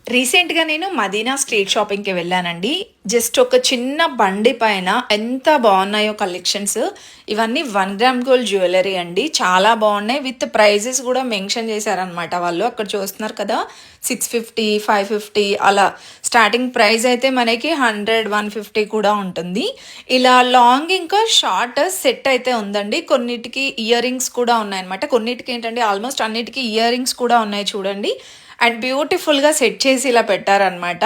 రీసెంట్‌గా నేను మదీనా స్ట్రీట్ షాపింగ్‌కి వెళ్ళానండి. జస్ట్ ఒక చిన్న బండి పైన ఎంత బాగున్నాయో కలెక్షన్స్. ఇవన్నీ 1 గ్రామ్ గోల్డ్ జ్యువెలరీ అండి. చాలా బాగున్నాయి. విత్ ప్రైజెస్ కూడా మెన్షన్ చేశారనమాట వాళ్ళు. అక్కడ చూస్తున్నారు కదా! 650, 550 అలా స్టార్టింగ్ ప్రైస్ అయితే మనకి 100, 150 కూడా ఉంటుంది. ఇలా లాంగ్ ఇంకా షార్ట్ సెట్ అయితే ఉందండి. కొన్నిటికి ఇయర్ రింగ్స్ కూడా ఉన్నాయన్నమాట. కొన్నిటికి ఏంటంటే ఆల్మోస్ట్ అన్నిటికి ఇయర్ రింగ్స్ కూడా ఉన్నాయి చూడండి. అండ్ బ్యూటిఫుల్‌గా సెట్ చేసి ఇలా పెట్టారనమాట.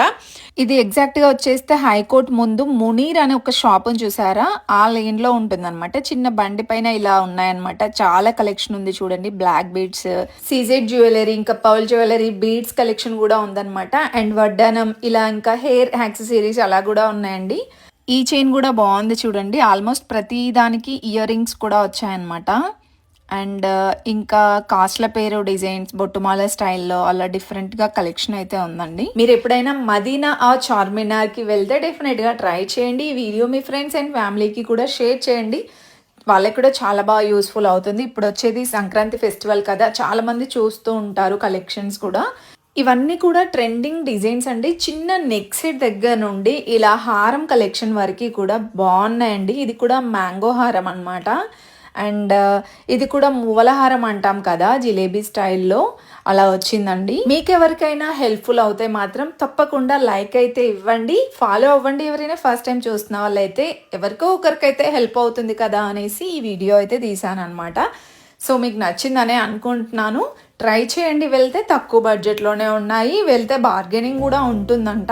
ఇది ఎగ్జాక్ట్‌గా వచ్చేస్తే హైకోర్ట్ ముందు మునీర్ అనే ఒక షాపుని చూసారా? ఆ లేన్‌లో ఉంటుందనమాట. చిన్న బండి పైన ఇలా ఉన్నాయన్నమాట. చాలా కలెక్షన్ ఉంది చూడండి. బ్లాక్ బీడ్స్, సీజెడ్ జ్యువెలరీ, ఇంకా పర్ల్ జ్యువెలరీ, బీడ్స్ కలెక్షన్ కూడా ఉందనమాట. అండ్ వడ్డానం ఇలా ఇంకా హెయిర్ యాక్సెసరీస్ అలా కూడా ఉన్నాయండి. ఈ చైన్ కూడా బాగుంది చూడండి. ఆల్మోస్ట్ ప్రతి దానికి ఇయర్ రింగ్స్ కూడా వచ్చాయన్నమాట. అండ్ ఇంకా కాస్ట్ల పేరు డిజైన్స్ బొట్టుమాల స్టైల్లో అలా డిఫరెంట్గా కలెక్షన్ అయితే ఉందండి. మీరు ఎప్పుడైనా మదీనా ఆ చార్మినార్కి వెళ్తే డెఫినెట్గా ట్రై చేయండి. ఈ వీడియో మీ ఫ్రెండ్స్ అండ్ ఫ్యామిలీకి కూడా షేర్ చేయండి. వాళ్ళకి కూడా చాలా బాగా యూస్ఫుల్ అవుతుంది. ఇప్పుడు వచ్చేది సంక్రాంతి ఫెస్టివల్ కదా, చాలామంది చూస్తూ ఉంటారు కలెక్షన్స్ కూడా. ఇవన్నీ కూడా ట్రెండింగ్ డిజైన్స్ అండి. చిన్న నెక్ సెట్ దగ్గర నుండి ఇలా హారం కలెక్షన్ వరకు కూడా బాగున్నాయండి. ఇది కూడా మ్యాంగో హారం అనమాట. అండ్ ఇది కూడా మువ్వలహారం అంటాం కదా, జిలేబీ స్టైల్లో అలా వచ్చిందండి. మీకు ఎవరికైనా హెల్ప్ఫుల్ అవుతే మాత్రం తప్పకుండా లైక్ అయితే ఇవ్వండి, ఫాలో అవ్వండి. ఎవరైనా ఫస్ట్ టైం చూస్తున్న వాళ్ళైతే ఎవరికో ఒకరికైతే హెల్ప్ అవుతుంది కదా అనేసి ఈ వీడియో అయితే తీసాను అనమాట. సో మీకు నచ్చిందనే అనుకుంటున్నాను. ట్రై చేయండి. వెళ్తే తక్కువ బడ్జెట్లోనే ఉన్నాయి. వెళ్తే బార్గెనింగ్ కూడా ఉంటుందంట.